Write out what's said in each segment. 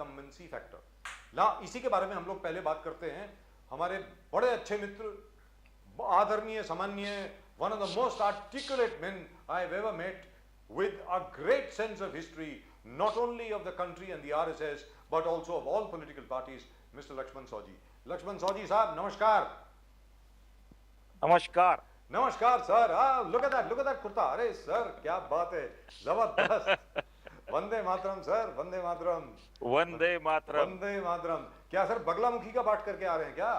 Incumbency factor. ला इसी के बारे में हम लोग पहले बात करते हैं। हमारे बड़े अच्छे मित्र, आदरणीय, सम्माननीय, one of the most articulate men I've ever met, with a great sense of history, not only of the country and the RSS, but also of all political parties, Mr. Lakshman Sawji. Lakshman Sawji साहब, नमस्कार। नमस्कार। नमस्कार sir. look at that kurta. अरे sir क्या बात है, जबरदस्त। Vande Mataram sir, Vande Mataram. Vande Mataram. Vande Mataram. क्या सर बगलामुखी का पाठ करके आ रहे हैं क्या,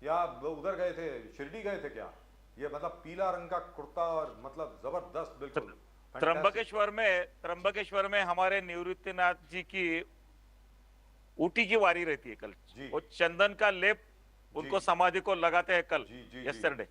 या उधर गए थे, शिरडी गए थे क्या? ये मतलब पीला रंग का कुर्ता और मतलब जबरदस्त, बिल्कुल। त्र्यंबकेश्वर में हमारे निवृत्तिनाथ जी की ऊटी की वारी रहती है कल। वो चंदन का लेप उनको समाधि को लगाते हैं कल, यस्टरडे,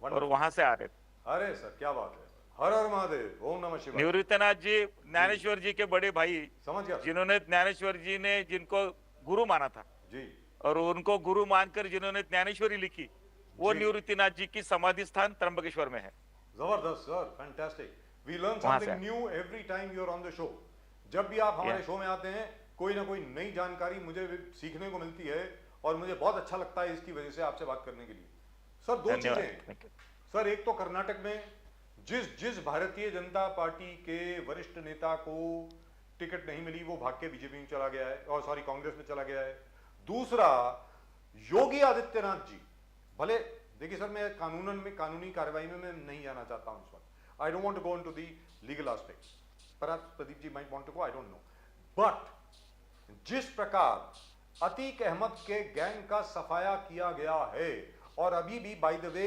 और वहां से आ रहे थे। अरे सर क्या बात है, हर हर महादेव, ओम नमः शिवाय। निवृत्तिनाथ जी ज्ञानेश्वर जी के बड़े भाई, समझ गया, जिन्होंने ज्ञानेश्वर जी ने जिनको गुरु माना था जी, और उनको गुरु मानकर जिन्होंने ज्ञानेश्वरी लिखी, वो निवृत्तिनाथ जी की समाधि स्थान त्र्यंबकेश्वर में है। जबरदस्त sir, fantastic. We learn something new every time you are on the show. जब भी आप हमारे शो में आते हैं, कोई ना कोई नई जानकारी मुझे सीखने को मिलती है, और मुझे बहुत अच्छा लगता है इसकी वजह से आपसे बात करने के लिए। सर दो चीजें सर, एक तो कर्नाटक में जिस भारतीय जनता पार्टी के वरिष्ठ नेता को टिकट नहीं मिली, वो भाग के बीजेपी में चला गया है, और सॉरी कांग्रेस में चला गया है। दूसरा, योगी आदित्यनाथ जी, भले देखिए सर, मैं कानूनी कार्रवाई में मैं नहीं जाना चाहता हूं इस वक्त। I don't want to go into the legal aspects, perhaps Pradeep ji might want to go, I don't know. But जिस प्रकार अतीक अहमद के गैंग का सफाया किया गया है, और अभी भी बाय द वे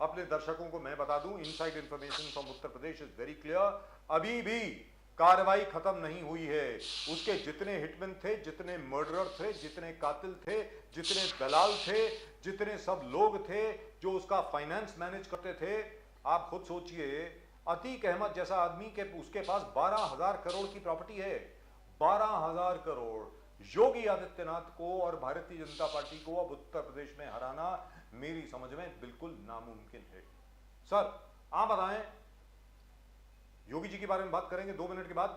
अपने दर्शकों को मैं बता दूं, inside information from Uttar Pradesh is very clear, अभी भी कार्रवाई खत्म नहीं हुई है। उसके जितने हिटमैन थे, जितने मर्डरर थे, जितने कातिल थे, जितने दलाल थे, जितने सब लोग थे जो उसका फाइनेंस मैनेज करते थे, आप खुद सोचिए, अतीक अहमद जैसा आदमी के उसके पास 12,000 करोड़ की प्रॉपर्टी है। 12,000 करोड़। योगी आदित्यनाथ को और भारतीय जनता पार्टी को अब उत्तर प्रदेश में हराना मेरी समझ में बिल्कुल नामुमकिन है। सर आप बताएं, योगी जी के बारे में बात करेंगे 2 मिनट के बाद।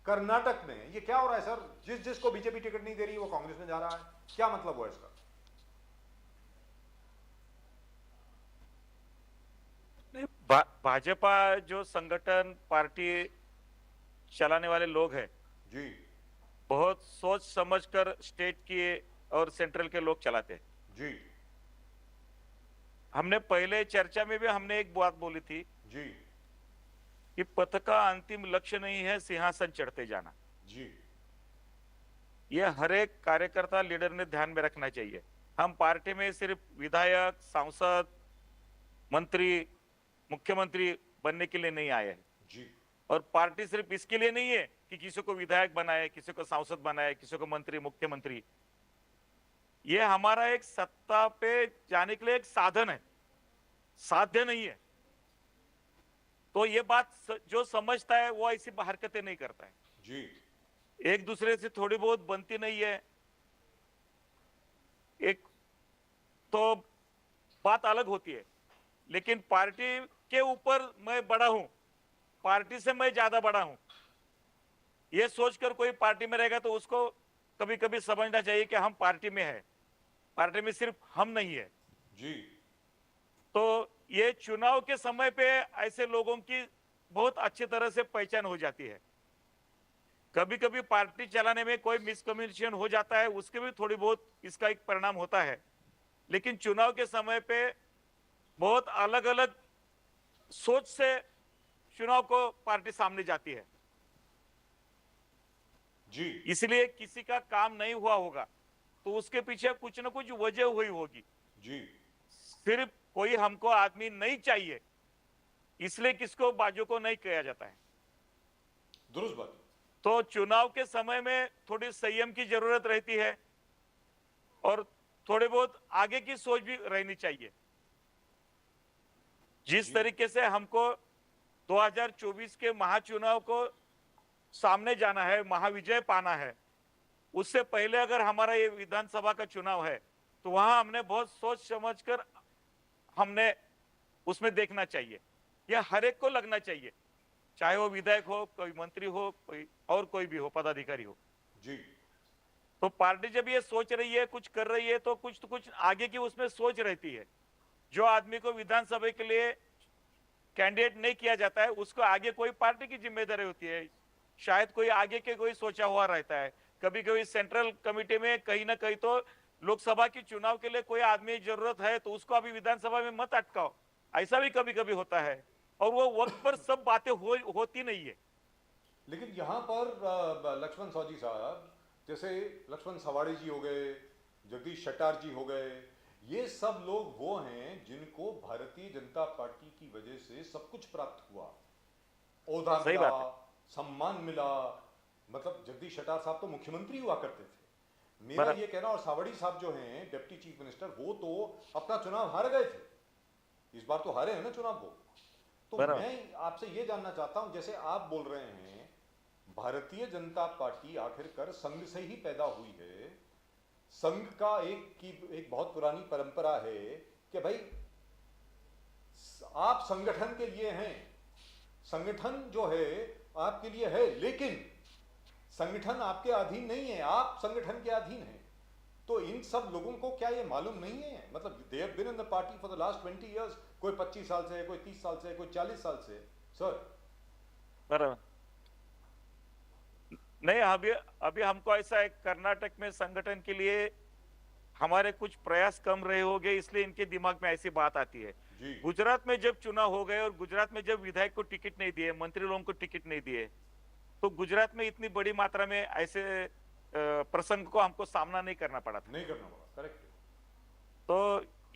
कर्नाटक में ये क्या हो रहा है सर? जिसको बीजेपी टिकट नहीं दे रही वो कांग्रेस में जा रहा है, क्या मतलब हुआ इसका? भाजपा जो संगठन पार्टी चलाने वाले लोग हैं जी, बहुत सोच समझकर स्टेट के और सेंट्रल के लोग चलाते हैं जी। हमने पहले चर्चा में भी हमने एक बात बोली थी जी, कि पथ का अंतिम लक्ष्य नहीं है सिंहासन चढ़ते जाना जी। ये हर एक कार्यकर्ता लीडर ने ध्यान में रखना चाहिए। हम पार्टी में सिर्फ विधायक, सांसद, मंत्री, मुख्यमंत्री बनने के लिए नहीं आए हैं जी। और पार्टी सिर्फ इसके लिए नहीं है कि किसी को विधायक बनाए, किसी को सांसद बनाए, किसी को मंत्री, मुख्यमंत्री। ये हमारा एक सत्ता पे जाने के लिए एक साधन है, साध्य नहीं है। तो ये बात जो समझता है वो ऐसी हरकतें नहीं करता है जी। एक दूसरे से थोड़ी बहुत बनती नहीं है, एक तो बात अलग होती है, लेकिन पार्टी के ऊपर मैं बड़ा हूं, पार्टी से मैं ज्यादा बड़ा हूं, ये सोचकर कोई पार्टी में रहेगा तो उसको कभी कभी समझना चाहिए कि हम पार्टी में हैं, पार्टी में सिर्फ हम नहीं है जी। तो ये चुनाव के समय पे ऐसे लोगों की बहुत अच्छी तरह से पहचान हो जाती है। कभी कभी पार्टी चलाने में कोई मिसकम्युनिकेशन हो जाता है, उसके भी थोड़ी बहुत इसका एक परिणाम होता है, लेकिन चुनाव के समय पे बहुत अलग अलग सोच से चुनाव को पार्टी सामने जाती है जी। इसलिए किसी का काम नहीं हुआ होगा तो उसके पीछे कुछ ना कुछ वजह हुई होगी जी। सिर्फ कोई हमको आदमी नहीं चाहिए इसलिए किसको बाजू को नहीं किया जाता है। दुरुस्त बात। तो चुनाव के समय में थोड़ी संयम की जरूरत रहती है और थोड़े बहुत आगे की सोच भी रहनी चाहिए। जिस तरीके से हमको 2024 के महाचुनाव को सामने जाना है, महाविजय पाना है, उससे पहले अगर हमारा ये विधानसभा का चुनाव है तो वहां हमने बहुत सोच समझकर हमने उसमें देखना चाहिए। यह हर एक को लगना चाहिए, चाहे वो विधायक हो, कोई मंत्री हो, कोई और कोई भी हो, पदाधिकारी हो। जी। तो पार्टी जब ये सोच रही है, कुछ कर रही है, तो कुछ आगे की उसमें सोच रहती है। जो आदमी को विधानसभा के लिए कैंडिडेट नहीं किया जाता है, उसको आगे कोई पार्टी की जिम्मेदारी होती है। शायद कोई आगे के कोई सोचा हुआ रहता है। कभी कभी सेंट्रल कमिटी में कहीं ना कहीं तो लोकसभा की चुनाव के लिए कोई आदमी जरूरत है, तो उसको अभी विधानसभा में मत अटकाओ, ऐसा भी कभी कभी होता है। और वो वक्त पर सब बातें होती नहीं है। लेकिन यहाँ पर लक्ष्मण सौजी साहब, जैसे लक्ष्मण सवाड़ी जी हो गए, जगदीश शेट्टार जी हो गए, ये सब लोग वो हैं जिनको भारतीय जनता पार्टी की वजह से सब कुछ प्राप्त हुआ, ओहदा सही मिला, बात है। सम्मान मिला। मतलब जगदीश शेट्टार साहब तो मुख्यमंत्री हुआ करते थे। मेरा ये कहना, और सावड़ी साहब जो हैं डिप्टी चीफ मिनिस्टर, वो तो अपना चुनाव हार गए थे, इस बार तो हारे हैं ना चुनाव वो। तो मैं आपसे ये जानना चाहता हूं, जैसे आप बोल रहे हैं भारतीय जनता पार्टी आखिरकार संघ से ही पैदा हुई है, संघ का एक बहुत पुरानी परंपरा है कि भाई आप संगठन के लिए हैं, संगठन जो है आपके लिए है, लेकिन संगठन आपके अधीन नहीं है, आप संगठन के अधीन हैं। तो इन सब लोगों को क्या ये मालूम नहीं है? मतलब they have been in the party for the last 20 years, कोई 25 साल से, कोई 30 साल से, कोई 40 साल से। सर बराबर नहीं, अभी हमको ऐसा है, कर्नाटक में संगठन के लिए हमारे कुछ प्रयास कम रहे होंगे, इसलिए इनके दिमाग में ऐसी बात आती है। गुजरात में जब चुनाव हो गए और गुजरात में जब विधायक को टिकट नहीं दिए, मंत्री लोगों को टिकट नहीं दिए, तो गुजरात में इतनी बड़ी मात्रा में ऐसे प्रसंग को हमको सामना नहीं करना पड़ा था। नहीं करना पड़ा, करेक्ट। तो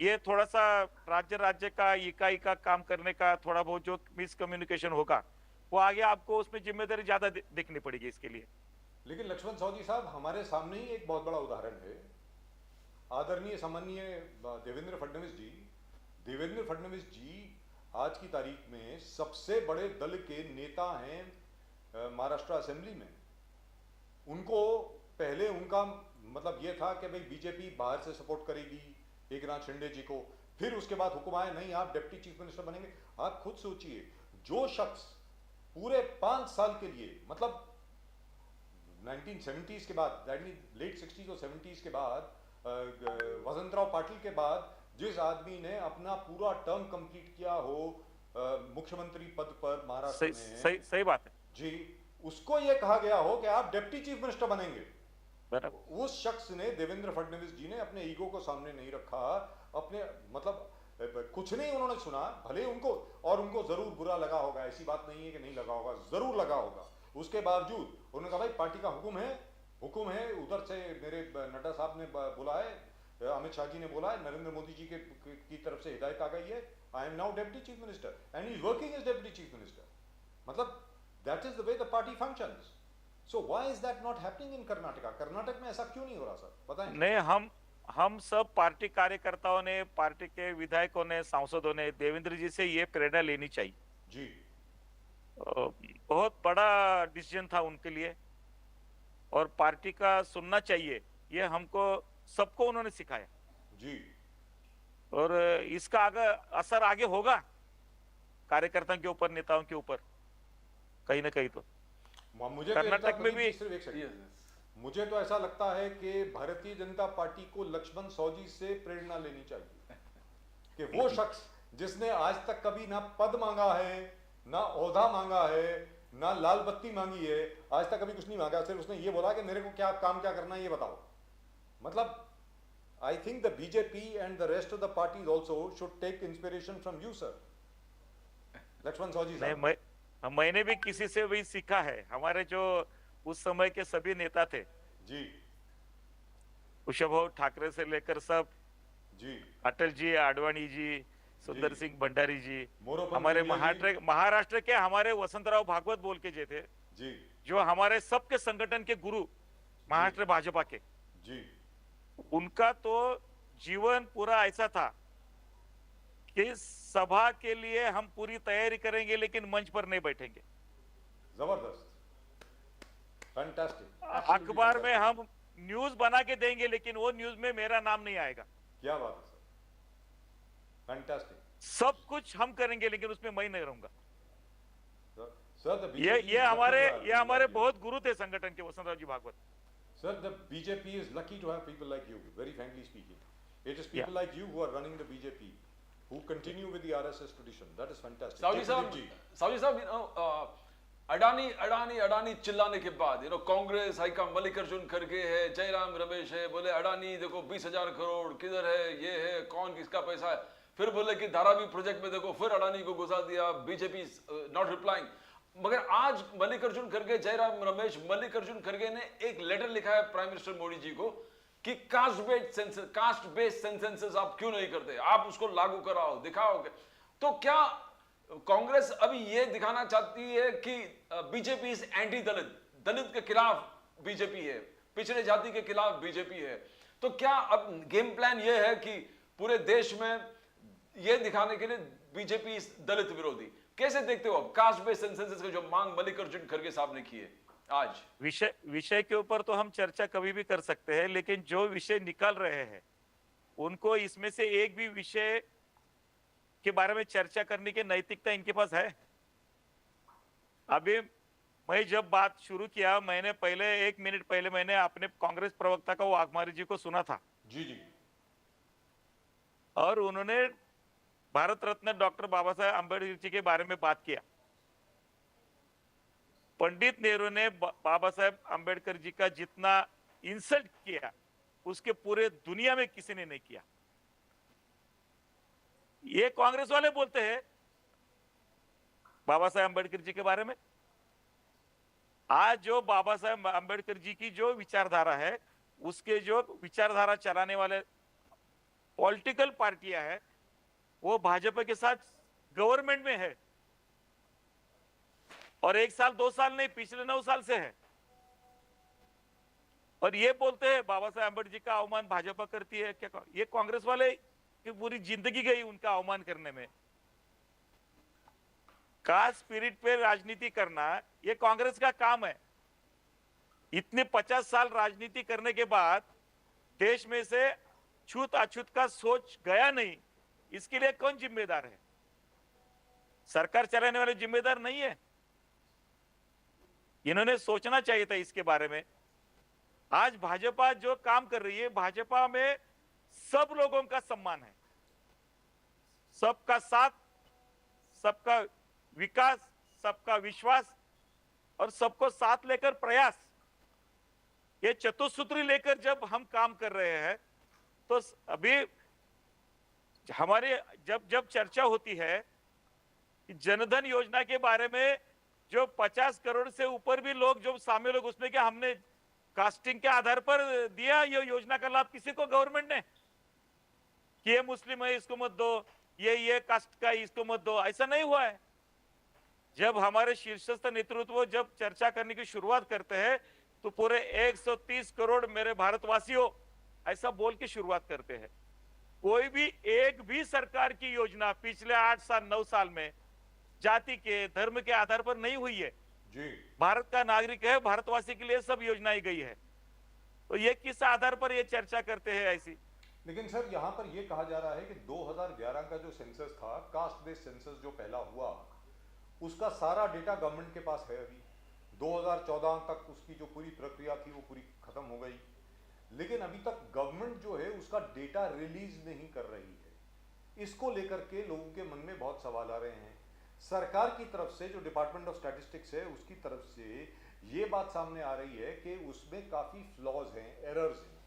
ये थोड़ा सा राज्य का इकाई का काम करने का थोड़ा बहुत जो मिसकम्युनिकेशन होगा, वो आगे आपको उसमें जिम्मेदारी ज्यादा देखनी पड़ेगी इसके लिए। लेकिन लक्ष्मण सौदी साहब, हमारे सामने ही एक बहुत बड़ा उदाहरण है। आदरणीय सम्मानीय देवेंद्र फडणवीस जी, देवेंद्र फडणवीस जी आज की तारीख में सबसे बड़े दल के नेता हैं महाराष्ट्र असेंबली में। उनको पहले उनका मतलब ये था कि भाई बीजेपी बाहर से सपोर्ट करेगी एक नाथ शिंदे जी को, फिर उसके बाद हुक्म आया नहीं आप डिप्टी चीफ मिनिस्टर बनेंगे। आप खुद सोचिए, जो शख्स पूरे 5 साल के लिए, मतलब 1970s के बाद, लेट 60s और 70s के बाद, वसंतराव पाटिल के बाद जिस आदमी ने अपना पूरा टर्म कंप्लीट किया हो मुख्यमंत्री पद पर महाराष्ट्र में, सही बात है जी, उसको यह कहा गया हो कि आप डिप्टी चीफ मिनिस्टर बनेंगे। उस शख्स ने, देवेंद्र फडणवीस जी ने, अपने ईगो को सामने नहीं रखा, अपने मतलब कुछ नहीं उन्होंने सुना, भले उनको, और उनको जरूर बुरा लगा होगा, ऐसी बात नहीं है कि नहीं लगा होगा, जरूर लगा होगा। उसके बावजूद उन्होंने कहा भाई पार्टी का हुक्म है, उधर से मेरे नड्डा साहब ने बोला है, अमित शाह जी ने बोला है, नरेंद्र मोदी जी की तरफ से हिदायत आ गई है, I am now deputy chief minister and he is working as deputy chief minister. मतलब that is the way the party functions. So why is that not happening in Karnataka? Karnataka में ऐसा क्यों नहीं हो रहा सर, बताएं। नहीं, हम सब पार्टी कार्यकर्ताओं ने, पार्टी के विधायकों ने, सांसदों ने देवेंद्र जी से ये प्रेरणा लेनी चाहिए जी। बहुत बड़ा डिसीजन था उनके लिए, और पार्टी का सुनना चाहिए, ये हमको सबको उन्होंने सिखाया जी। और इसका असर आगे होगा कार्यकर्ताओं के ऊपर, नेताओं के ऊपर, कहीं ना कहीं। तो मुझे कर्नाटक में भी मुझे तो ऐसा लगता है कि भारतीय जनता पार्टी को लक्ष्मण सौजी से प्रेरणा लेनी चाहिए कि वो शख्स जिसने आज तक कभी ना पद मांगा है, ना ओहदा मांगा है, ना लाल बत्ती मांगी है, आज तक कभी कुछ नहीं मांगा, सिर्फ उसने ये बोला कि मेरे को क्या करना है ये बताओ। मतलब I think the BJP and the rest of the parties also should take inspiration from you sir, Laxman सौजी साहब। मैंने भी किसी से भी सीखा है, हमारे जो उस समय के सभी नेता थे जी, उद्धव ठाकरे से लेकर सब जी, अटल जी, आडवाणी जी, सुंदर सिंह भंडारी जी, हमारे जी, महाराष्ट्र के हमारे वसंतराव भागवत बोल के जे थे जी, जो हमारे सबके संगठन के गुरु महाराष्ट्र भाजपा के जी, उनका तो जीवन पूरा ऐसा था कि सभा के लिए हम पूरी तैयारी करेंगे लेकिन मंच पर नहीं बैठेंगे। जबरदस्त, फैंटास्टिक। अखबार में हम न्यूज बना के देंगे लेकिन वो न्यूज में मेरा नाम नहीं आएगा। क्या बात है सर, फैंटास्टिक। सब कुछ हम करेंगे लेकिन उसमें मैं नहीं रहूंगा। सर ये हमारे बहुत गुरु थे संगठन के, वसंतराव जी Bhagavat. Sir, the BJP is lucky to have people like you, very frankly speaking. It is people Yeah. like you who are running the BJP, who continue with the RSS tradition. That is fantastic. Saoji Jai साहब, Pradeep ji. Saoji साहब, अडानी चिल्लाने के बाद Congress high command Mallikarjun खड़गे है, जयराम रमेश है, बोले अडानी देखो 20,000 करोड़ किधर है, ये है कौन किसका पैसा है, फिर बोले कि धारावी प्रोजेक्ट में देखो फिर अडानी को घुसा दिया, बीजेपी नॉट रिप्लाइंग। मगर आज मल्लिकार्जुन खड़गे, जयराम रमेश, मल्लिकार्जुन खड़गे ने एक लेटर लिखा है प्राइम मिनिस्टर मोदी जी को कि कास्ट बेस्ड सेंसस आप क्यों नहीं करते, आप उसको लागू कराओ, दिखाओ। तो क्या कांग्रेस अभी ये दिखाना चाहती है कि बीजेपी इज एंटी दलित, दलित के खिलाफ बीजेपी है, पिछड़े जाति के खिलाफ बीजेपी है? तो क्या अब गेम प्लान ये है कि पूरे देश में ये दिखाने के लिए बीजेपी इज दलित विरोधी? कैसे देखते हो अब कास्ट बेस्ड सेंसस की जो मांग मल्लिकार्जुन खड़गे साहब ने की है आज? विषय के ऊपर तो हम चर्चा कभी भी कर सकते हैं, लेकिन जो विषय निकाल रहे हैं उनको इसमें से एक भी विषय के बारे में चर्चा करने की नैतिकता इनके पास है? अभी मैं जब बात शुरू किया, मैंने पहले 1 मिनट पहले मैंने अपने कांग्रेस प्रवक्ता का वाघमारी जी को सुना था जी जी। और उन्होंने भारत रत्न डॉक्टर बाबा साहेब अम्बेडकर जी के बारे में बात किया। पंडित नेहरू ने बाबा साहेब अम्बेडकर जी का जितना इंसल्ट किया उसके पूरे दुनिया में किसी ने नहीं किया। ये कांग्रेस वाले बोलते हैं बाबा साहेब अम्बेडकर जी के बारे में। आज जो बाबा साहेब अम्बेडकर जी की जो विचारधारा है, उसके जो विचारधारा चलाने वाले पॉलिटिकल पार्टियां हैं, वो भाजपा के साथ गवर्नमेंट में है और 1 साल 2 साल नहीं, पिछले 9 साल से है। और ये बोलते हैं बाबा साहेब अम्बेडकर जी का अवमान भाजपा करती है। क्या ये कांग्रेस वाले की पूरी जिंदगी गई उनका अवमान करने में। कास्ट स्पिरिट पे राजनीति करना ये कांग्रेस का काम है। इतने 50 साल राजनीति करने के बाद देश में से छूत अछूत का सोच गया नहीं, इसके लिए कौन जिम्मेदार है? सरकार चलाने वाले जिम्मेदार नहीं है। इन्होंने सोचना चाहिए था इसके बारे में। आज भाजपा जो काम कर रही है, भाजपा में सब लोगों का सम्मान है, सबका साथ, सबका विकास, सबका विश्वास और सबको साथ लेकर प्रयास, ये चतुसूत्री लेकर जब हम काम कर रहे हैं तो अभी हमारे जब चर्चा होती है कि जनधन योजना के बारे में जो 50 करोड़ से ऊपर भी लोग जो शामिल लोग उसमें क्या हमने कास्टिंग के आधार पर दिया ये योजना का लाभ किसी को गवर्नमेंट ने कि ये मुस्लिम है इसको मत दो, ये कास्ट का इसको मत दो, ऐसा नहीं हुआ है। जब हमारे शीर्षस्थ नेतृत्व जब चर्चा करने की शुरुआत करते हैं तो पूरे 130 करोड़ मेरे भारतवासियों ऐसा बोल के शुरुआत करते हैं। कोई भी एक भी सरकार की योजना पिछले 8 साल 9 साल में जाति के धर्म के आधार पर नहीं हुई है जी। भारत का नागरिक है, भारतवासी के लिए सब योजनाएं गई है, तो ये किस आधार पर ये चर्चा करते हैं ऐसी? लेकिन सर यहाँ पर यह कहा जा रहा है कि 2011 का जो सेंसस था, कास्ट बेस्ड सेंसस जो पहला हुआ, उसका सारा डेटा गवर्नमेंट के पास है। अभी 2014 तक उसकी जो पूरी प्रक्रिया थी वो पूरी खत्म हो गई, लेकिन अभी तक गवर्नमेंट जो है उसका डेटा रिलीज नहीं कर रही है। इसको लेकर के लोगों के मन में बहुत सवाल आ रहे हैं। सरकार की तरफ से जो डिपार्टमेंट ऑफ स्टैटिस्टिक्स है उसकी तरफ से ये बात सामने आ रही है कि उसमें काफी फ्लॉज हैं, एरर्स हैं,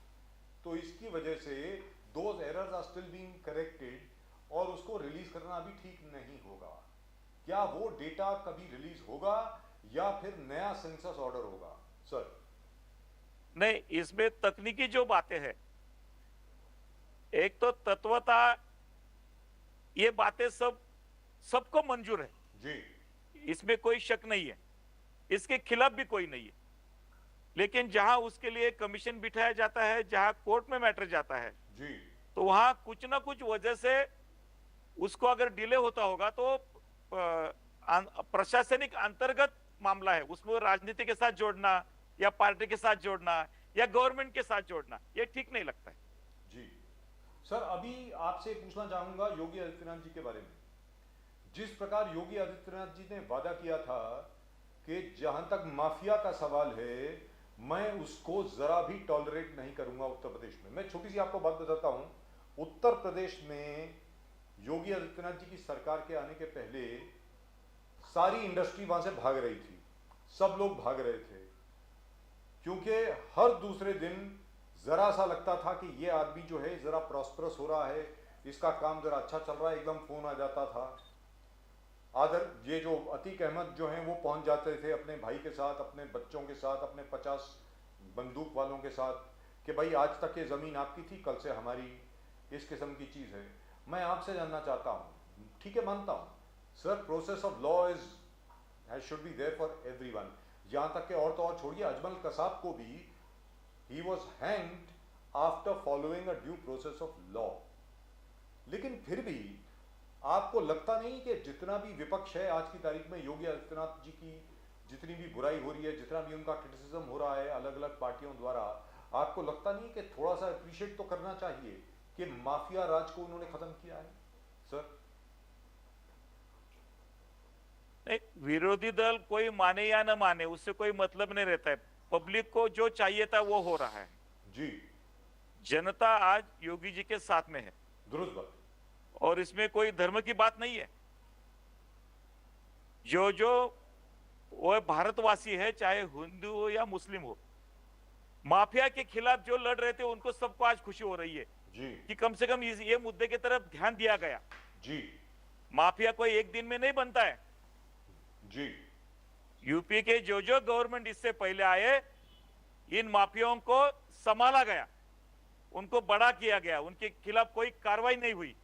तो इसकी वजह से those errors are still being corrected और उसको रिलीज करना अभी ठीक नहीं होगा। क्या वो डेटा कभी रिलीज होगा या फिर नया सेंसस ऑर्डर होगा? सर नहीं, इसमें तकनीकी जो बातें हैं, एक तो तत्वता ये बातें सबको मंजूर है जी, इसमें कोई शक नहीं है, इसके खिलाफ भी कोई नहीं है। लेकिन जहां उसके लिए कमीशन बिठाया जाता है, जहां कोर्ट में मैटर जाता है जी, तो वहां कुछ ना कुछ वजह से उसको अगर डिले होता होगा तो प्रशासनिक अंतर्गत मामला है, उसमें राजनीति के साथ जोड़ना या पार्टी के साथ जोड़ना या गवर्नमेंट के साथ जोड़ना ये ठीक नहीं लगता है। जी सर, अभी आपसे पूछना चाहूंगा योगी आदित्यनाथ जी के बारे में। जिस प्रकार योगी आदित्यनाथ जी ने वादा किया था कि जहां तक माफिया का सवाल है मैं उसको जरा भी टॉलरेट नहीं करूंगा उत्तर प्रदेश में। मैं छोटी सी आपको बात बताता हूं, उत्तर प्रदेश में योगी आदित्यनाथ जी की सरकार के आने के पहले सारी इंडस्ट्री वहां से भाग रही थी, सब लोग भाग रहे थे, क्योंकि हर दूसरे दिन जरा सा लगता था कि ये आदमी जो है जरा प्रॉस्परस हो रहा है, इसका काम जरा अच्छा चल रहा है, एकदम फोन आ जाता था। ये जो अतीक अहमद जो हैं वो पहुंच जाते थे अपने भाई के साथ, अपने बच्चों के साथ, अपने 50 बंदूक वालों के साथ, कि भाई आज तक ये ज़मीन आपकी थी, कल से हमारी, इस किस्म की चीज़ है। मैं आपसे जानना चाहता हूँ, ठीक है मानता हूँ sir, process of law is should be there for everyone, यहाँ तक कि और तो और छोड़िए, अजमल कसाब को भी he was hanged after following a due process of law. लेकिन फिर भी आपको लगता नहीं कि जितना भी विपक्ष है आज की तारीख में, योगी आदित्यनाथ जी की जितनी भी बुराई हो रही है, जितना भी उनका क्रिटिसिज्म हो रहा है अलग अलग पार्टियों द्वारा, आपको लगता नहीं कि थोड़ा सा अप्रिशिएट तो करना चाहिए कि माफिया राज को उन्होंने खत्म किया है सर? नहीं, विरोधी दल कोई माने या न माने उससे कोई मतलब नहीं रहता है। पब्लिक को जो चाहिए था वो हो रहा है जी, जनता आज योगी जी के साथ में है, दुरुस्त बात। और इसमें कोई धर्म की बात नहीं है। जो वो भारतवासी है, चाहे हिंदू हो या मुस्लिम हो, माफिया के खिलाफ जो लड़ रहे थे उनको सबको आज खुशी हो रही है जी कि कम से कम ये मुद्दे की तरफ ध्यान दिया गया। जी माफिया कोई एक दिन में नहीं बनता है। जी यूपी के जो गवर्नमेंट इससे पहले आए, इन माफियाओं को संभाला गया, उनको बड़ा किया गया, उनके खिलाफ कोई कार्रवाई नहीं हुई।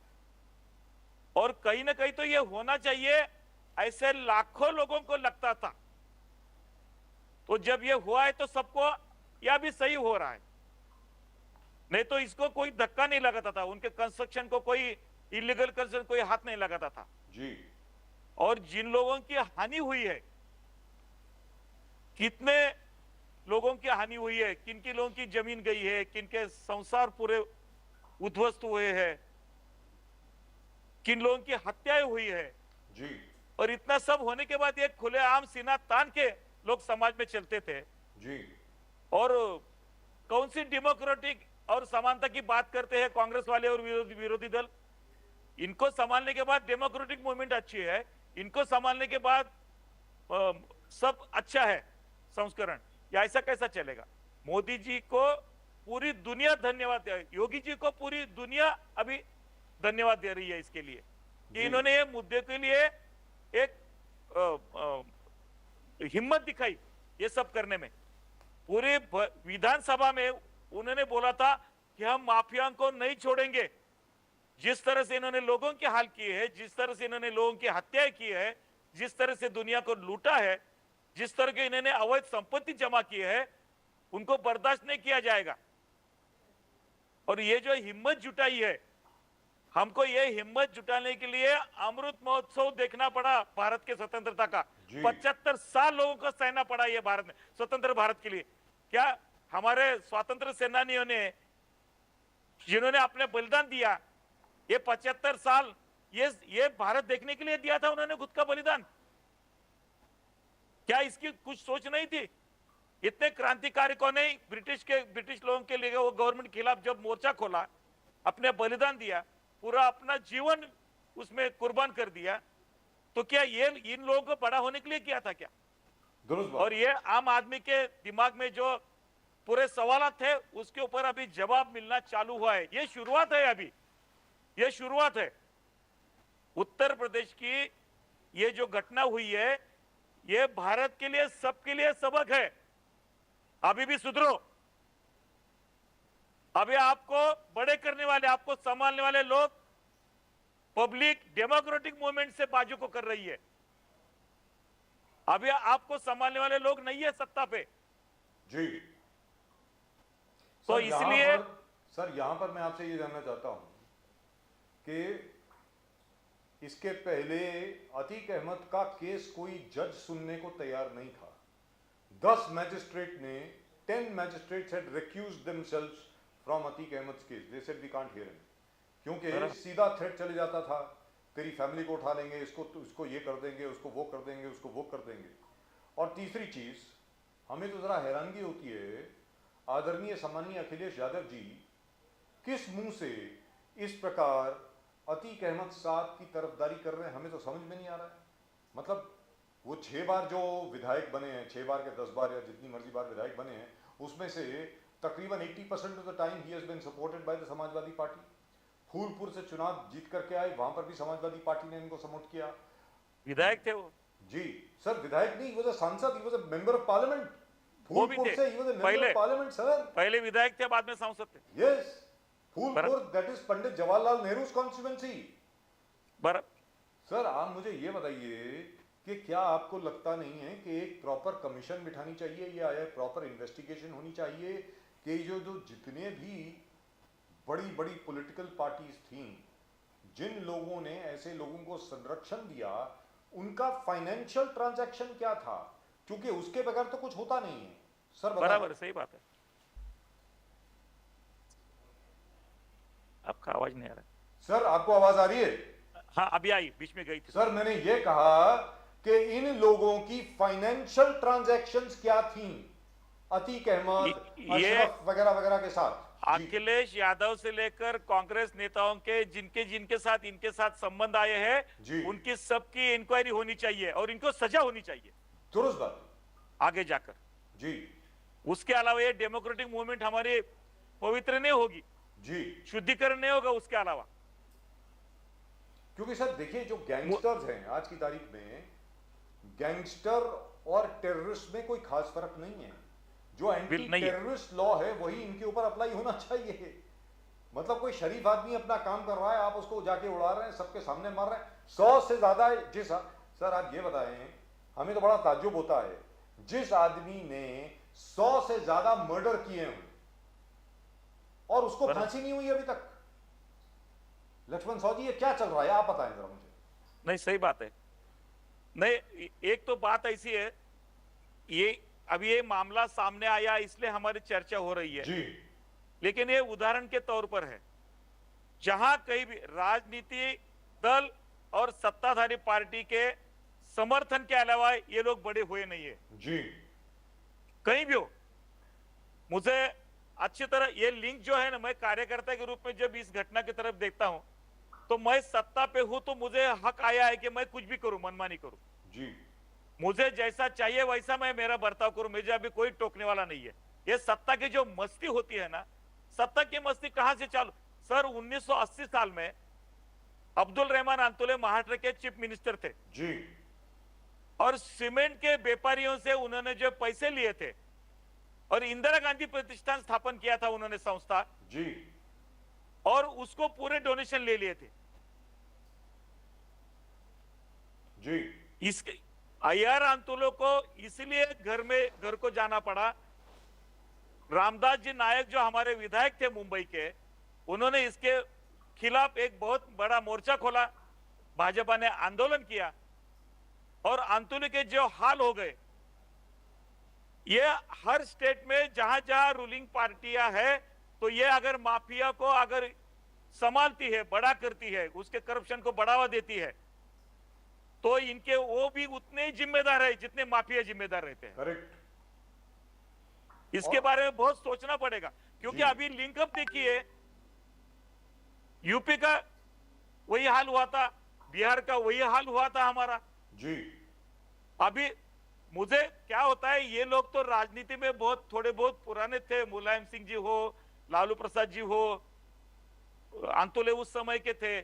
और कहीं ना कहीं तो ये होना चाहिए, ऐसे लाखों लोगों को लगता था। तो जब ये हुआ है तो सबको यह भी सही हो रहा है, नहीं तो इसको कोई धक्का नहीं लगाता था, उनके कंस्ट्रक्शन को कोई इलीगल कंस्ट्रक्शन कोई हाथ नहीं लगाता था जी। और जिन लोगों की हानि हुई है, कितने लोगों की हानि हुई है, किन किन लोगों की जमीन गई है, किन के संसार पूरे उद्ध्वस्त हुए हैं, किन लोगों की हत्याएं हुई है जी और इतना सब होने के बाद एक खुलेआम सीना तान के लोग समाज में चलते थे। जी और कौन सी डेमोक्रेटिक और समानता की बात करते हैं कांग्रेस वाले और विरोधी दल। इनको संभालने के बाद डेमोक्रेटिक मूवमेंट अच्छी है, इनको संभालने के बाद सब अच्छा है संस्करण, या ऐसा कैसा चलेगा? मोदी जी को पूरी दुनिया धन्यवाद दे, योगी जी को पूरी दुनिया अभी धन्यवाद दे रही है इसके लिए कि इन्होंने ये मुद्दे के लिए एक हिम्मत दिखाई ये सब करने में। पूरे विधानसभा में उन्होंने बोला था कि हम माफियाओं को नहीं छोड़ेंगे। जिस तरह से इन्होंने लोगों के हाल किए हैं, जिस तरह से इन्होंने लोगों की हत्याएं की है, जिस तरह से दुनिया को लूटा है, जिस तरह के इन्होंने अवैध संपत्ति जमा की है, उनको बर्दाश्त नहीं किया जाएगा। और ये जो हिम्मत जुटाई है, हमको ये हिम्मत जुटाने के लिए अमृत महोत्सव देखना पड़ा भारत के स्वतंत्रता का। 75 साल लोगों को सहना पड़ा ये भारत में, स्वतंत्र भारत के लिए। क्या हमारे स्वतंत्र सेनानियों ने, जिन्होंने अपने बलिदान दिया, ये 75 साल ये भारत देखने के लिए दिया था उन्होंने खुद का बलिदान। क्या इसकी कुछ सोच नहीं थी? इतने क्रांतिकारियों ने ब्रिटिश लोगों के लिए वो गवर्नमेंट के खिलाफ जब मोर्चा खोला, अपने बलिदान दिया, पूरा अपना जीवन उसमें कुर्बान कर दिया, तो क्या ये इन लोगों को बड़ा होने के लिए किया था क्या? और ये आम आदमी के दिमाग में जो पूरे सवाल थे उसके ऊपर अभी जवाब मिलना चालू हुआ है। ये शुरुआत है, अभी ये शुरुआत है। उत्तर प्रदेश की ये जो घटना हुई है, ये भारत के लिए, सबके लिए सबक है। अभी भी सुधरो। अभी आपको बड़े करने वाले, आपको संभालने वाले लोग पब्लिक डेमोक्रेटिक मूवमेंट से बाजू को कर रही है। अभी आपको संभालने वाले लोग नहीं है सत्ता पे जी। तो इसलिए सर यहां पर मैं आपसे ये जानना चाहता हूं कि इसके पहले अतीक अहमद का केस कोई जज सुनने को तैयार नहीं था। 10 मैजिस्ट्रेट ने 10 magistrates had recused themselves from Atiq Ahmed case. They said we can't hear him, क्योंकि सीधा थ्रेट चले जाता था, तेरी फैमिली को उठा लेंगे, इसको ये कर देंगे, उसको वो कर देंगे, उसको वो कर देंगे। और तीसरी चीज, हमें तो जरा हैरानगी होती है, आदरणीय सम्मानीय अखिलेश यादव जी किस मुंह से इस प्रकार अतीक अहमद साहब की तरफदारी कर रहे हैं, हमें तो समझ में नहीं आ रहा है। मतलब वो 6 बार जो विधायक बने हैं, 6 बार के 10 बार या जितनी मर्जी बार विधायक बने हैं, उसमें से तकरीबन 80% ऑफ द टाइम ही has been supported by the Samajwadi party. Phulpur से चुनाव जीत करके आए, वहां पर भी समाजवादी पार्टी ने इनको सपोर्ट किया। विधायक थे वो। जी सर, विधायक नहीं, वो सांसद, he was a member of parliament. वो भी फूलपुर थे से ही वाज अ मेंबर पहले, ऑफ पार्लियामेंट सर। पहले विधायक थे, बाद में सांसद थे। Yes, Phulpur, that is Pandit Jawaharlal Nehru constituency. Sir आप मुझे ये बताइए कि क्या आपको लगता नहीं है कि एक प्रॉपर कमीशन बिठानी चाहिए या प्रॉपर इन्वेस्टिगेशन होनी चाहिए कि जो जितने भी बड़ी बड़ी पॉलिटिकल पार्टीज थी, जिन लोगों ने ऐसे लोगों को संरक्षण दिया, उनका फाइनेंशियल ट्रांजैक्शन क्या था? क्योंकि उसके बगैर तो कुछ होता नहीं है सर। बराबर, सही बात है। आपका आवाज नहीं आ रहा सर, आपको आवाज आ रही है? हाँ, अभी आई, बीच में गई थी। सर मैंने ये कहा कि इन लोगों की फाइनेंशियल ट्रांजैक्शंस क्या थी अतीक अहमद, अशरफ वगैरह वगैरह के साथ? अखिलेश यादव से लेकर कांग्रेस नेताओं के जिनके जिनके साथ इनके साथ संबंध आए हैं, उनकी सबकी इंक्वायरी होनी चाहिए और इनको सजा होनी चाहिए। दुरुस्त बात, आगे जाकर जी। उसके अलावा ये डेमोक्रेटिक मूवमेंट हमारी पवित्र नहीं होगी जी, शुद्धिकरण नहीं होगा उसके अलावा। क्योंकि सर देखिए, जो गैंगस्टर्स हैं आज की तारीख में, गैंगस्टर और टेररिस्ट में कोई खास फर्क नहीं है। जो एंटी टेररिस्ट लॉ है वही इनके ऊपर अप्लाई होना चाहिए। मतलब कोई शरीफ आदमी अपना काम कर रहा है, आप उसको जाके उड़ा रहे हैं, सबके सामने मार रहे हैं। 100 से ज्यादा जी सर आप ये बताएं, हमें तो बड़ा ताज्जुब होता है, जिस आदमी ने 100 से ज्यादा मर्डर किए हैं और उसको फांसी नहीं हुई अभी तक। लक्ष्मण साहू जी, ये क्या चल रहा है, आप बताएं जरा मुझे। नहीं, सही बात है। नहीं, एक तो बात ऐसी है, ये अभी ये मामला सामने आया इसलिए हमारी चर्चा हो रही है जी। लेकिन ये उदाहरण के तौर पर है, जहां कहीं भी राजनीति दल और सत्ताधारी पार्टी के समर्थन के अलावा ये लोग बड़े हुए नहीं है जी। कहीं भी हो। मुझे अच्छी तरह ये लिंक जो है ना, मैं कार्यकर्ता के रूप में जब इस घटना की तरफ देखता हूं तो मैं सत्ता पे हूं तो मुझे हक आया है कि मैं कुछ भी करूं, मनमानी करूं जी। मुझे जैसा चाहिए वैसा मैं मेरा बर्ताव करूं, मुझे अभी कोई टोकने वाला नहीं है। ये सत्ता की जो मस्ती होती है ना, सत्ता की मस्ती कहां से चालू? सर 1980 साल में अब्दुल रहमान अंतुले महाराष्ट्र के चीफ मिनिस्टर थे जी। और सीमेंट के व्यापारियों से उन्होंने जो पैसे लिए थे और इंदिरा गांधी प्रतिष्ठान स्थापन किया था उन्होंने संस्था जी। और उसको पूरे डोनेशन ले लिए थे जी। इसके अय्यर अंतुलो को इसलिए घर को जाना पड़ा। रामदास जी नायक जो हमारे विधायक थे मुंबई के, उन्होंने इसके खिलाफ एक बहुत बड़ा मोर्चा खोला, भाजपा ने आंदोलन किया और अंतुले के जो हाल हो गए, ये हर स्टेट में जहां जहां रूलिंग पार्टियां है तो ये अगर माफिया को अगर संभालती है, बड़ा करती है, उसके करप्शन को बढ़ावा देती है, तो इनके वो भी उतने ही जिम्मेदार है जितने माफिया जिम्मेदार रहते हैं। करेक्ट। इसके बारे में बहुत सोचना पड़ेगा, क्योंकि अभी लिंकअप देखिए, यूपी का वही हाल हुआ था, बिहार का वही हाल हुआ था हमारा जी। अभी मुझे क्या होता है, ये लोग तो राजनीति में बहुत थोड़े बहुत पुराने थे, मुलायम सिंह जी हो, लालू प्रसाद जी हो, अंतुले उस समय के थे,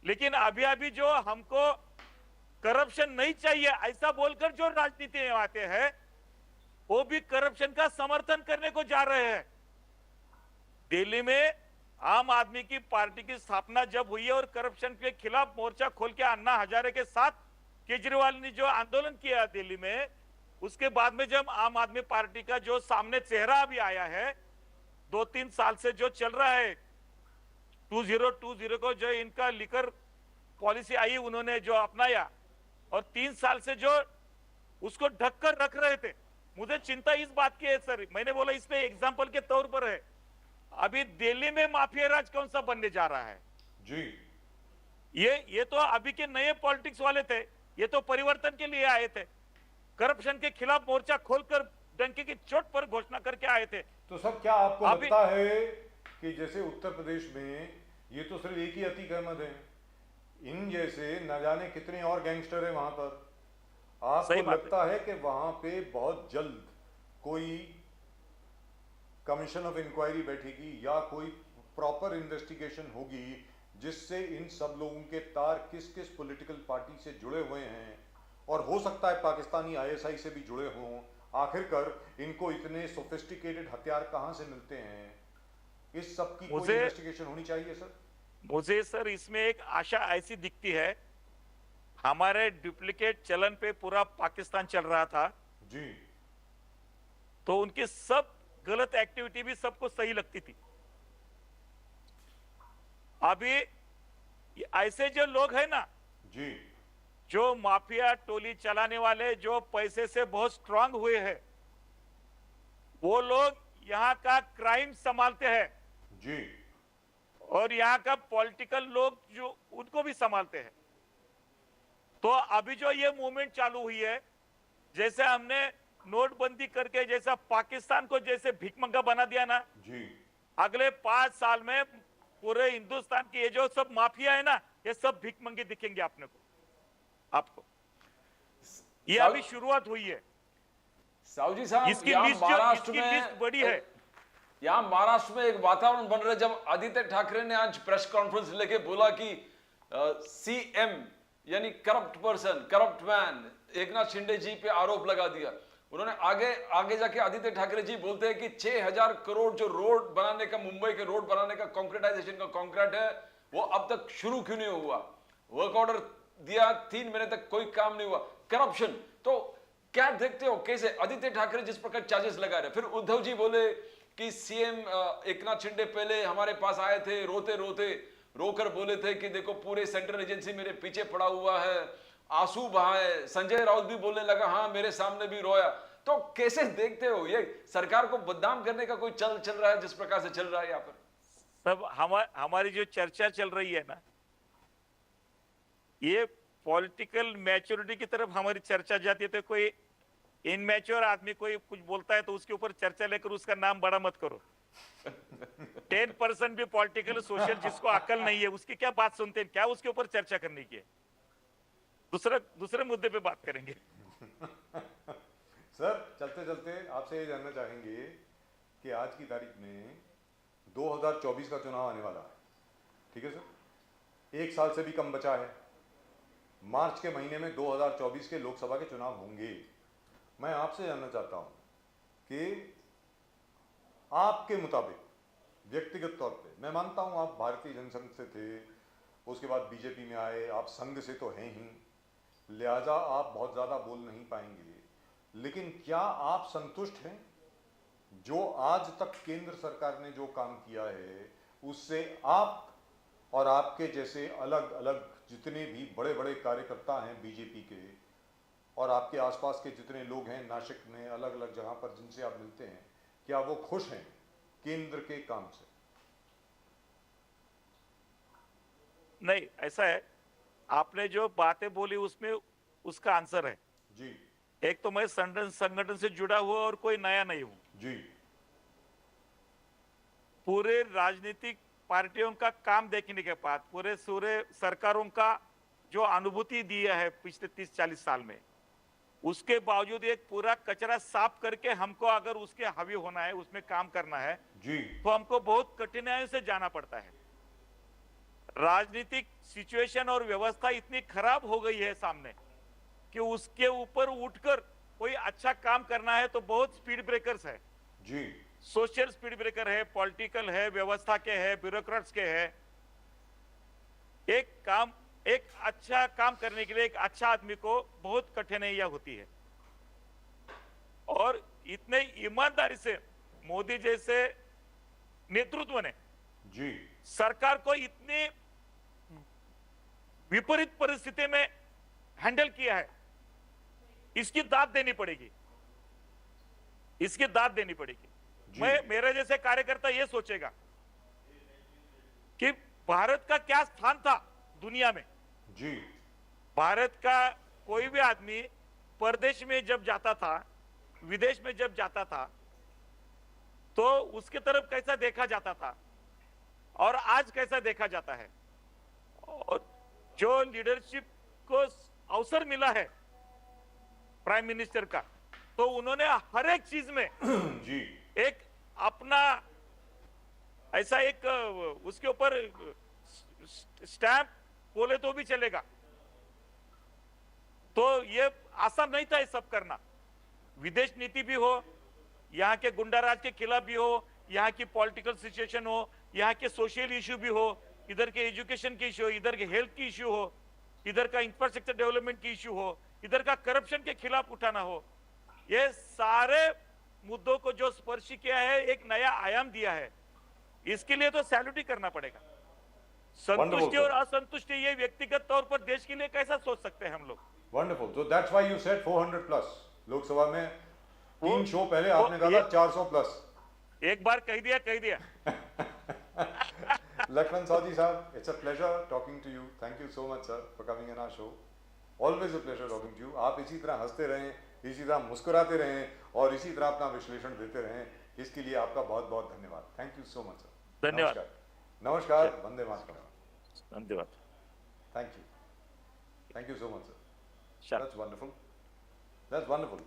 लेकिन अभी अभी जो हमको करप्शन नहीं चाहिए ऐसा बोलकर जो राजनीति में आते हैं वो भी करप्शन का समर्थन करने को जा रहे हैं। दिल्ली में आम आदमी की पार्टी की स्थापना जब हुई और करप्शन के खिलाफ मोर्चा खोल के अन्ना हजारे के साथ केजरीवाल ने जो आंदोलन किया दिल्ली में, उसके बाद में जब आम आदमी पार्टी का जो सामने चेहरा भी आया है, 2-3 साल से जो चल रहा है 2020 को जो इनका लिकर पॉलिसी आई उन्होंने जो अपनाया और 3 साल से जो उसको ढककर रख रहे थे, मुझे चिंता इस बात की है सर, मैंने बोला इसमें एग्जांपल के तौर पर है, अभी दिल्ली में माफिया राज कौन सा बनने जा रहा है जी। ये तो अभी के नए पॉलिटिक्स वाले थे, ये तो परिवर्तन के लिए आए थे, करप्शन के खिलाफ मोर्चा खोलकर डंके की चोट पर घोषणा करके आए थे। तो सब क्या आपको अभी- लगता है कि जैसे उत्तर प्रदेश में ये तो सिर्फ एक ही अतीक अहमद है, इन जैसे न जाने कितने और गैंगस्टर हैं वहां पर, सही आपको बात है। लगता है कि वहां पे बहुत जल्द कोई कमीशन ऑफ इंक्वायरी बैठेगी या कोई प्रॉपर इन्वेस्टिगेशन होगी जिससे इन सब लोगों के तार किस किस पॉलिटिकल पार्टी से जुड़े हुए हैं, और हो सकता है पाकिस्तानी आईएसआई से भी जुड़े हों, आखिरकार इनको इतने सोफिस्टिकेटेड हथियार कहां से मिलते हैं, इस सब की कोई इन्वेस्टिगेशन होनी चाहिए सर। मुझे सर इसमें एक आशा ऐसी दिखती है, हमारे डुप्लीकेट चलन पे पूरा पाकिस्तान चल रहा था जी तो उनकी सब गलत एक्टिविटी भी सबको सही लगती थी। अभी ऐसे जो लोग हैं ना, जी जो माफिया टोली चलाने वाले, जो पैसे से बहुत स्ट्रांग हुए हैं, वो लोग यहाँ का क्राइम संभालते हैं जी और यहाँ का पॉलिटिकल लोग जो उनको भी संभालते हैं। तो अभी जो ये मूवमेंट चालू हुई है, जैसे हमने नोटबंदी करके जैसा पाकिस्तान को जैसे भिखमंगा बना दिया ना, जी अगले 5 साल में पूरे हिंदुस्तान की ये जो सब माफिया है ना, ये सब भिखमंगे दिखेंगे आपको। ये साहब- अभी शुरुआत हुई है। साहू जी साहब, इसकी यहाँ लिस्ट महाराष्ट्र इसकी लिस्ट बड़ी है। यहाँ महाराष्ट्र में एक वातावरण बन रहा है जब आदित्य ठाकरे ने आज प्रेस कॉन्फ्रेंस लेके बोला कि सीएम यानी corrupt person, corrupt man Eknath Shinde ji पे आरोप लगा दिया। उन्होंने आगे जाके आदित्य ठाकरे जी बोलते हैं कि 6000 करोड़ जो रोड बनाने का, मुंबई के रोड बनाने का कॉन्क्रीटाइजेशन का कॉन्ट्रैक्ट है, वो अब तक शुरू क्यों नहीं हुआ? वर्क ऑर्डर दिया, 3 महीने तक कोई काम नहीं हुआ। करप्शन तो क्या देखते हो, कैसे आदित्य ठाकरे जिस प्रकार चार्जेस लगा रहे, फिर उद्धव जी बोले कि सीएम एकनाथ शिंदे पहले हमारे पास आए थे, रोकर बोले थे कि देखो पूरे सेंट्रल एजेंसी मेरे पीछे पड़ा हुआ है, आंसू बहाए। संजय राउत भी बोलने लगा हाँ मेरे सामने भी रोया। तो कैसे देखते हो ये सरकार को बदनाम करने का कोई चल रहा है जिस प्रकार से चल रहा है यहाँ पर? सब हमारी जो चर्चा चल रही है ना, ये पॉलिटिकल मैच्योरिटी की तरफ हमारी चर्चा जाती है। तो कोई इनमैच्योर आदमी कोई कुछ बोलता है तो उसके ऊपर चर्चा लेकर उसका नाम बड़ा मत करो। 10% भी पॉलिटिकल सोशल जिसको अकल नहीं है उसकी क्या बात सुनते हैं, क्या उसके ऊपर चर्चा करने की है? दूसरे मुद्दे पे बात करेंगे। सर चलते चलते आपसे ये जानना चाहेंगे कि आज की तारीख में 2024 का चुनाव आने वाला है, ठीक है सर, 1 साल से भी कम बचा है। मार्च के महीने में 2024 के लोकसभा के चुनाव होंगे। मैं आपसे जानना चाहता हूं कि आपके मुताबिक व्यक्तिगत तौर पे, मैं मानता हूं आप भारतीय जनसंघ से थे, उसके बाद बीजेपी में आए, आप संघ से तो हैं ही, लिहाजा आप बहुत ज़्यादा बोल नहीं पाएंगे, लेकिन क्या आप संतुष्ट हैं जो आज तक केंद्र सरकार ने जो काम किया है उससे? आप और आपके जैसे अलग अलग जितने भी बड़े बड़े कार्यकर्ता हैं बीजेपी के, और आपके आसपास के जितने लोग हैं नासिक में अलग अलग जगह पर जिनसे आप मिलते हैं, क्या वो खुश हैं केंद्र के काम से? नहीं, ऐसा है, आपने जो बातें बोली उसमें उसका आंसर है जी। एक तो मैं संगठन से जुड़ा हुआ और कोई नया नहीं हूं। जी पूरे राजनीतिक पार्टियों का काम देखने के बाद, पूरे सरकारों का जो अनुभूति दिया है पिछले 30-40 साल में, उसके बावजूद एक पूरा कचरा साफ करके हमको अगर उसके हावी होना है, उसमें काम करना है जी तो हमको बहुत कठिनाइयों से जाना पड़ता है। राजनीतिक सिचुएशन और व्यवस्था इतनी खराब हो गई है सामने कि उसके ऊपर उठकर कोई अच्छा काम करना है तो बहुत स्पीड ब्रेकर्स है। जी सोशल स्पीड ब्रेकर है, पॉलिटिकल है, व्यवस्था के है, ब्यूरोक्रेट्स के है। एक अच्छा काम करने के लिए एक अच्छा आदमी को बहुत कठिनाइयां होती है, और इतने ईमानदारी से मोदी जैसे नेतृत्व ने जी सरकार को इतनी विपरीत परिस्थिति में हैंडल किया है, इसकी दाद देनी पड़ेगी, इसकी दाद देनी पड़ेगी। मेरे जैसे कार्यकर्ता ये सोचेगा कि भारत का क्या स्थान था दुनिया में। जी भारत का कोई भी आदमी परदेश में जब जाता था विदेश में जब जाता था तो उसके तरफ कैसा देखा जाता था और आज कैसा देखा जाता है, और जो लीडरशिप को अवसर मिला है प्राइम मिनिस्टर का, तो उन्होंने हर एक चीज में जी एक अपना ऐसा एक उसके ऊपर स्टैंप बोले तो भी चलेगा। तो ये आसान नहीं था ये सब करना। विदेश नीति भी हो, यहाँ के गुंडाराज के खिलाफ भी हो, यहाँ की पॉलिटिकल सिचुएशन हो, यहाँ के सोशल इश्यू भी हो, इधर के एजुकेशन की इश्यू हो, इधर के हेल्थ की इश्यू हो, इधर का इंफ्रास्ट्रक्चर डेवलपमेंट की इश्यू हो, इधर का करप्शन के खिलाफ उठाना हो, ये सारे मुद्दों को जो स्पर्श किया है, एक नया आयाम दिया है। इसके लिए तो सैल्यूट ही करना पड़ेगा। संतुष्टि और असंतुष्टि ये व्यक्तिगत तौर पर देश के लिए कैसा सोच सकते हैं हम लोग। Wonderful. So that's why you said 400 plus. Lok Sabha में 3 शो पहले आपने कहा था 400 प्लस। एक बार कह दिया। Lakshman Saji साहब, it's a pleasure talking to you. Thank you so much sir for coming in our show. Always a pleasure talking to you. आप इसी तरह हंसते रहें, इसी तरह मुस्कुराते रहें और इसी तरह अपना विश्लेषण देते रहें, इसके लिए आपका बहुत बहुत धन्यवाद। Thank you so much sir. धन्यवाद। नमस्कार, वंदे मातरम। धन्यवाद। Thank you so much sir. Sure. That's wonderful. That's wonderful.